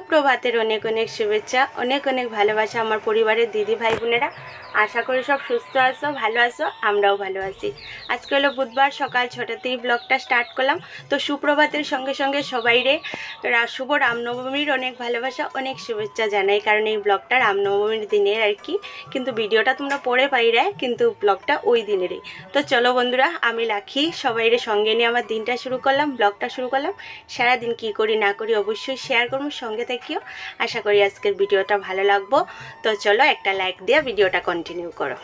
সুপ্রভাতের অনেক অনেক শুভেচ্ছা, অনেক অনেক ভালোবাসা আমার পরিবারের দিদি ভাই বোনেরা। আশা করি সব সুস্থ আছো, ভালো আছো, আমরাও ভালো আছি। আজকে হলো বুধবার, সকাল 6টাতেই ব্লগটা স্টার্ট করলাম। তো সুপ্রভাতের সঙ্গে সঙ্গে সবাইরে শুভ রামনবমীর অনেক ভালোবাসা, অনেক শুভেচ্ছা জানাই, কারণ এই ব্লগটা রামনবমীর দিনের আর কি, কিন্তু ভিডিওটা তোমরা পরে পাইরে, কিন্তু ব্লগটা ওই দিনেরই। তো চলো বন্ধুরা, আমি লাখি সবাইরে সঙ্গে নিয়ে আমার দিনটা শুরু করলাম, ব্লগটা শুরু করলাম। সারাদিন কি করি না করি অবশ্যই শেয়ার করবো, সঙ্গে থাকিও। আশা করি আজকের ভিডিওটা ভালো লাগবো। তো চলো একটা লাইক দিয়ে ভিডিওটা কন্টিনিউ করো।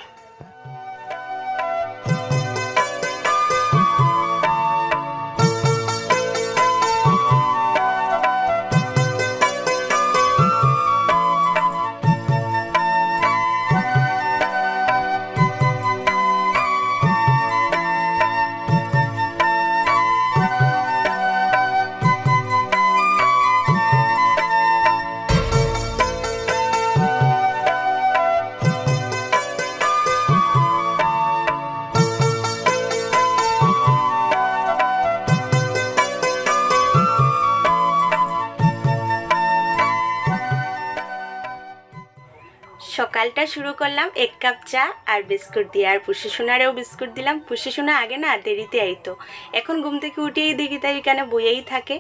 সকালটা শুরু করলাম 1 কাপ চা আর বিস্কুট দিয়ে, আর পুষি সোনারেও বিস্কুট দিলাম। পুষি সোনা আগে না দেরিতে আইতো, এখন ঘুম থেকে উঠেই দেখি তাই এখানে বইয়েই থাকে।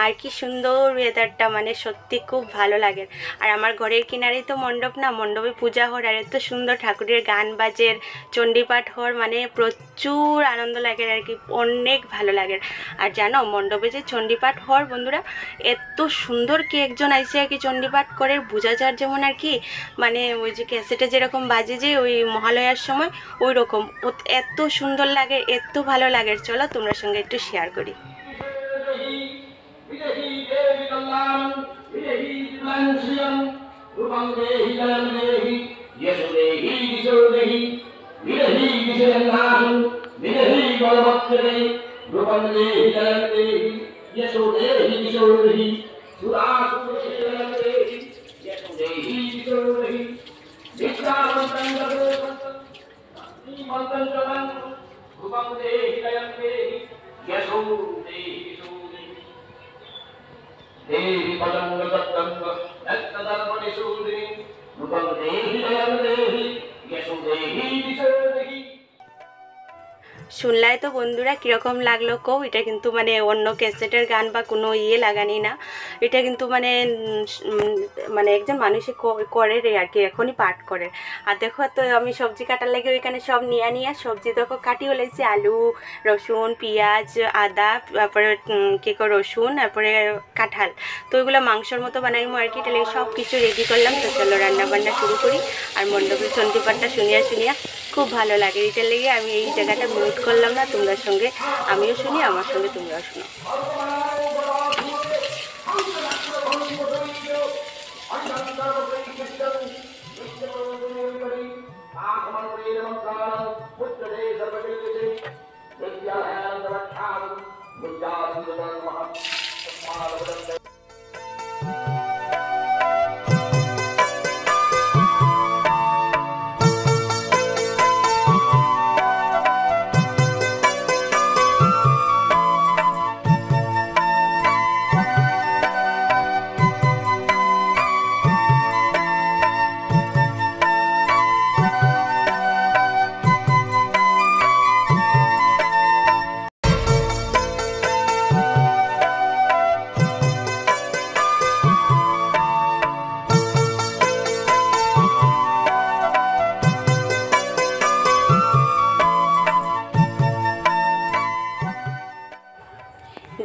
আর কি সুন্দর ওয়েদারটা, মানে সত্যি খুব ভালো লাগে। আর আমার ঘরের কিনারেই তো মণ্ডপ, না মণ্ডপে পূজা হওয়ার, আর এত সুন্দর ঠাকুরের গান বাজের, চণ্ডীপাঠ হওয়ার, মানে প্রচুর আনন্দ লাগে আর কি, অনেক ভালো লাগে। আর জানো মণ্ডপে যে চণ্ডীপাঠ হওয়ার বন্ধুরা, এত সুন্দর কি একজন আইসে আর কি চণ্ডীপাঠ করে, বোঝা যার যেমন আর কি, মানে ওই যে ক্যাসেটে যেরকম বাজে যে ওই মহালয়ার সময়, ওই রকম এত সুন্দর লাগে, এত ভালো লাগে। চলো তোমরা সঙ্গে একটু শেয়ার করি। শুনলাই তো বন্ধুরা কীরকম লাগলো কও। এটা কিন্তু মানে অন্য ক্যাসেটের গান বা কোনো লাগানি না, এটা কিন্তু মানে মানে একজন মানুষে করে রে আর কি, এখনই পাঠ করে। আর দেখো তো আমি সবজি কাটার লাগে ওইখানে সব নিয়ে সবজি দেখো কাটি হলেছি, আলু, রসুন, পেঁয়াজ, আদা, তারপরে রসুন, তারপরে কাঁঠাল। তো ওইগুলো মাংসর মতো বানাইমো আর কি, তাহলে সব কিছু রেডি করলাম। তো চলো রান্না বান্না শুরু করি। আর মণ্ডপের চণ্ডীপাঠটা শুনিয়া খুব ভালো লাগে, এটার লেগে আমি এই জায়গাটা মিউট করলাম না, তোমরা সঙ্গে আমিও শুনি, আমার সঙ্গে তোমরাও শুনো।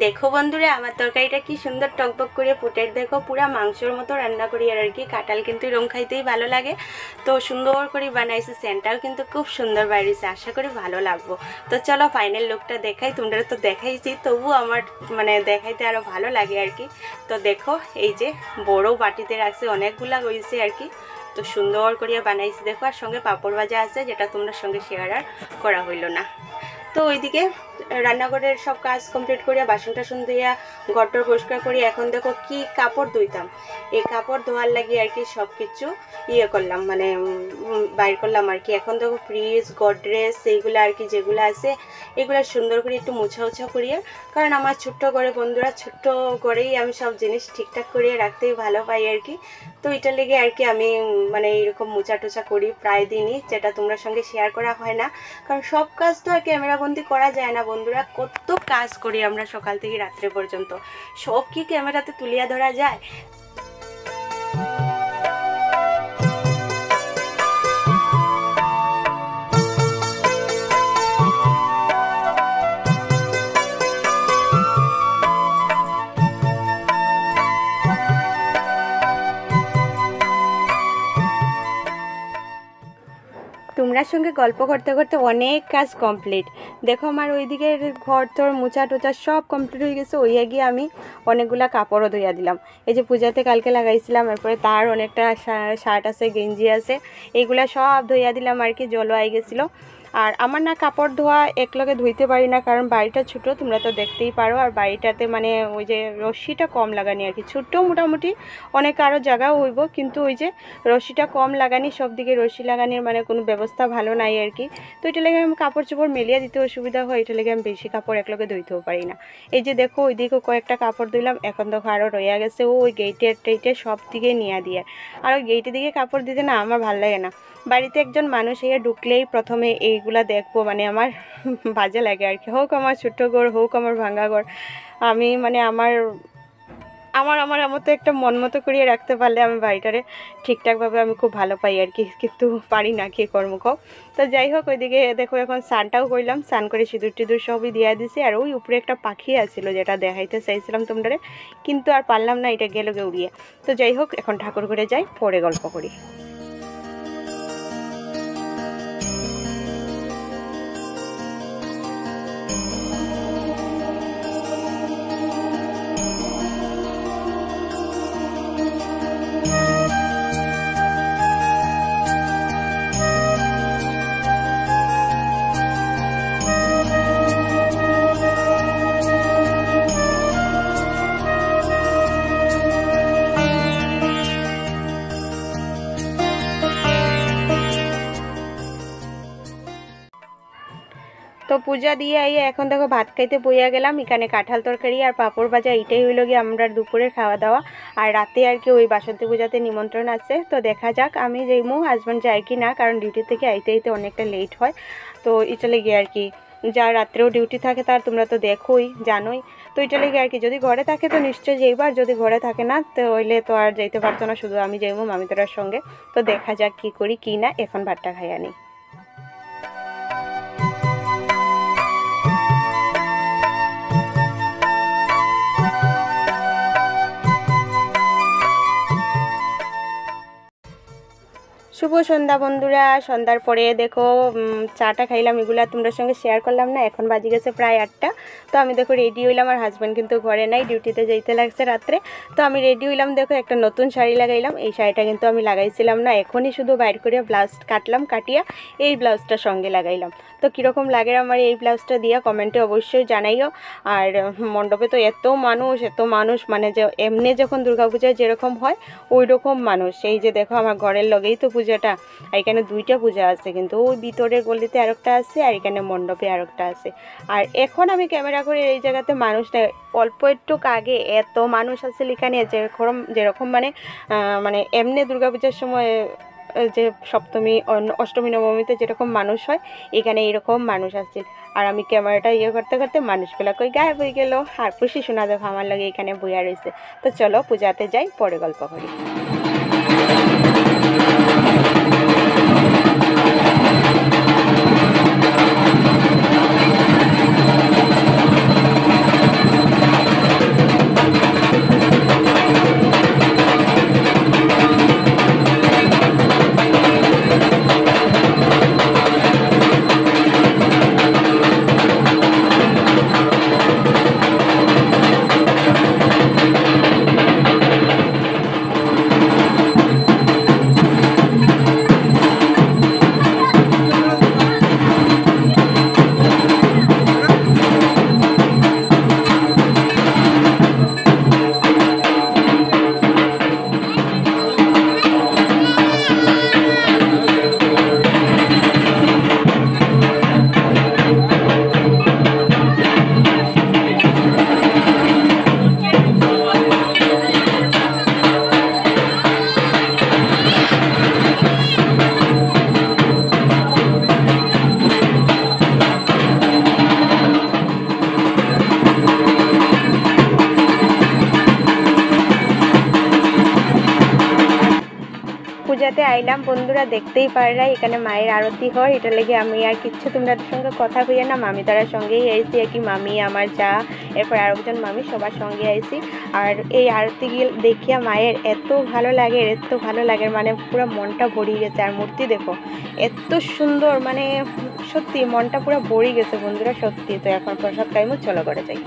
দেখো বন্ধুরা আমার তরকারিটা কি সুন্দর টকবক করে ফুটে, দেখো পুরা মাংসর মতো রান্না করি আর কি। কাঁঠাল কিন্তু রং খাইতেই ভালো লাগে, তো সুন্দর করে বানাইছি, সেন্টটাও কিন্তু খুব সুন্দর বাইরেছে, আশা করি ভালো লাগবো। তো চলো ফাইনাল লুকটা দেখাই, তোমরা তো দেখাইছি, তবু আমার মানে দেখাইতে আরও ভালো লাগে আর কি। তো দেখো এই যে বড় বাটিতে রাখছে, অনেকগুলা হয়েছে আর কি, তো সুন্দর করিয়া বানাইছি দেখো। আর সঙ্গে পাঁপড় ভাজা আছে, যেটা তোমরা সঙ্গে শেয়ার আর করা হইল না। তো ওইদিকে রান্নাঘরের সব কাজ কমপ্লিট করিয়া বাসন টাসন ধুইয়া ঘরটর পরিষ্কার করি। এখন দেখো কি কাপড় ধুইতাম, এই কাপড় ধোয়ার লাগি আর কি সব কিছু ইয়ে করলাম, মানে বাইর করলাম আর কি। এখন দেখো ফ্রিজ, গডরেজ এইগুলো আর কি যেগুলো আছে এগুলো সুন্দর করে একটু মোছা উছা করিয়ে, কারণ আমার ছোট্ট ঘরে বন্ধুরা, ছোট্ট ঘরেই আমি সব জিনিস ঠিকঠাক করিয়ে রাখতেই ভালো পাই আর কি। তো এটা লেগে আর কি আমি মানে এইরকম মোছা টোচা করি প্রায় দিনই, যেটা তোমরা সঙ্গে শেয়ার করা হয় না, কারণ সব কাজ তো আর ক্যামেরাবন্দি করা যায় না বন্ধুরা। কত কাজ করি আমরা সকাল থেকে রাত্রে পর্যন্ত, সব কি ক্যামেরাতে তুলিয়া ধরা যায়? তোমরা সঙ্গে গল্প করতে করতে অনেক কাজ কমপ্লিট। দেখো আমার ওইদিকে ঘর তোর মোছা টোচা সব কমপ্লিট হয়ে গেছে। ওইয়া গিয়ে আমি অনেকগুলা কাপড়ও ধুইয়া দিলাম। এই যে পূজাতে কালকে লাগাইছিলাম, এরপরে তার অনেকটা শার্ট আছে, গেঞ্জি আছে, এইগুলা সব ধুইয়া দিলাম আর কি, জলও আই গেছিলো। আর আমার না কাপড় ধোয়া একলগে ধুইতে পারি না, কারণ বাড়িটা ছোটো, তোমরা তো দেখতেই পারো। আর বাড়িটাতে মানে ওই যে রশিটা কম লাগানি আর কি, ছোট্ট মোটামুটি অনেক আরও জায়গাও হইব, কিন্তু ওই যে রশিটা কম লাগানি, সব দিকে রশি লাগানির মানে কোনো ব্যবস্থা ভালো নাই আর কি। তো এটা লেগে আমি কাপড় চোপড় মেলিয়ে দিতে অসুবিধা হয়, এটা লেগে আমি বেশি কাপড় একলগে ধুইতেও পারি না। এই যে দেখো ওইদিকে কয়েকটা কাপড় ধুইলাম, এখন দেখো আরও রয়ে গেছে ওই গেটের টেটে সব দিকে নিয়ে দিয়ে। আর ওই গেটের দিকে কাপড় দিতে না আমার ভালো লাগে না। বাড়িতে একজন মানুষ এসে ঢুকলেই প্রথমে এইগুলা দেখবো, মানে আমার বাজে লাগে আর কি। হোক আমার ছোট্ট ঘর, হোক আমার ভাঙ্গা ঘর, আমি মানে আমার মতো একটা মন মতো করিয়ে রাখতে পারলে আমি বাড়িটারে ঠিকঠাকভাবে আমি খুব ভালো পাই আর কি, কিন্তু পারি না, কি কর্ম কও। তো যাই হোক ওইদিকে দেখো এখন স্নানটাও করলাম, স্নান করে সিঁদুর টিঁদুর সবই দিয়ে দিছি। আর ওই উপরে একটা পাখি আছিল যেটা দেখাইতে চাইছিলাম তোমরা, কিন্তু আর পারলাম না, এটা গেল গে উড়িয়ে। তো যাই হোক এখন ঠাকুর ঘরে যাই, পরে গল্প করি। তো পূজা দিয়ে আইয়ে এখন দেখো ভাত খাইতে বইয়া গেলাম। এখানে কাঁঠাল তরকারি আর পাঁপড় ভাজা, এইটাই হইল গিয়ে আমরা দুপুরের খাওয়া দাওয়া। আর রাতে আর কি ওই বাসন্তী পূজাতে নিমন্ত্রণ আছে, তো দেখা যাক আমি যাইমু, হাজব্যান্ড যায় কি না, কারণ ডিউটি থেকে আইতে আইতে অনেকটা লেট হয়। তো এটা লেগে আর কি, যা রাত্রেও ডিউটি থাকে তার তোমরা তো দেখোই, জানোই। তো এটা লেগে আর কি, যদি ঘরে থাকে তো নিশ্চয়ই যাইবার, যদি ঘরে থাকে না তো হইলে তো আর যাইতে পারতো না, শুধু আমি যাইমু মামিতরার সঙ্গে। তো দেখা যাক কি করি কি না, এখন ভাতটা খাইয়া নিই। শুভ সন্ধ্যা বন্ধুরা। সন্ধ্যার পরে দেখো চাটা খাইলাম, এগুলা তোমাদের সঙ্গে শেয়ার করলাম না। এখন বাজে গেছে প্রায় 8টা। তো আমি দেখো রেডি হইলাম, আর হাজব্যান্ড কিন্তু ঘরে নাই, ডিউটিতে যাইতে লাগছে রাত্রে। তো আমি রেডি হইলাম, দেখো একটা নতুন শাড়ি লাগাইলাম। এই শাড়িটা কিন্তু আমি লাগাইছিলাম না, এখনই শুধু বাইর করে ব্লাউজ কাটলাম, কাটিয়া এই ব্লাউজটা সঙ্গে লাগাইলাম। তো কীরকম লাগে আমার এই ব্লাউজটা দিয়া কমেন্টে অবশ্যই জানাইও। আর মণ্ডপে তো এত মানুষ, মানে যে এমনি যখন দুর্গাপূজায় যেরকম হয় ওই রকম মানুষ। এই যে দেখো আমার ঘরের লগেই তো পূজাটা, আর এখানে 2টা পূজা আছে, কিন্তু ওই ভিতরের গলিতে আরেকটা আছে, আর এখানে মণ্ডপে আরেকটা আছে। আর এখন আমি ক্যামেরা করে এই জায়গাতে মানুষটা অল্প একটু আগে এত মানুষ আছে এখানে, যেরকম মানে এমনি দুর্গাপূজার সময় যে সপ্তমী অষ্টমী নবমীতে যেরকম মানুষ হয়, এখানে এরকম মানুষ আছে। আর আমি ক্যামেরাটা করতে করতে মানুষগুলা কই গায়েব হয়ে গেল। আর খুশি শোনা দেখো আমার লাগে এখানে বইয়া রয়েছে। তো চলো পূজাতে যাই, পরে গল্প করি। জায়গাতে আইলাম বন্ধুরা, দেখতেই পারলাই এখানে মায়ের আরতি হয়। এটা লেগে আমি আর কিচ্ছু তোমরা সঙ্গে কথা হইয়া না, মামি তারার সঙ্গেই আইসি আর কি, মামি আমার যা এরপর আরও একজন মামি সবার সঙ্গে আইসি। আর এই আরতি দেখিয়া মায়ের এত ভালো লাগে মানে পুরো মনটা ভরিয়ে গেছে। আর মূর্তি দেখো এত সুন্দর, মানে সত্যি মনটা পুরো ভরিয়ে গেছে বন্ধুরা, সত্যি। তো এখন প্রসাদ খাইমু, চলো করে যাই।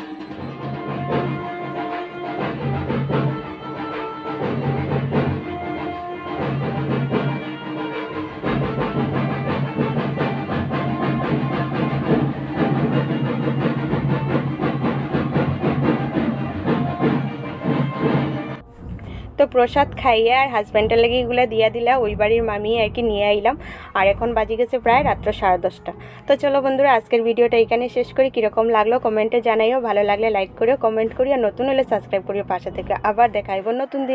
তো প্রসাদ খাইয়ে আর হাজব্যান্ডের লেগে এগুলো দিয়া দিলা, ওই বাড়ির মামি আর কি নিয়ে আইলাম। আর এখন বাজে গেছে প্রায় রাত্র 10:30। তো চলো বন্ধুরা, আজকের ভিডিওটা এখানে শেষ করি। কীরকম লাগলো কমেন্টে জানাইও, ভালো লাগলে লাইক করিও, কমেন্ট করিও, নতুন হলে সাবস্ক্রাইব করিও পাশে থেকে। আবার দেখা হইব নতুন দিন।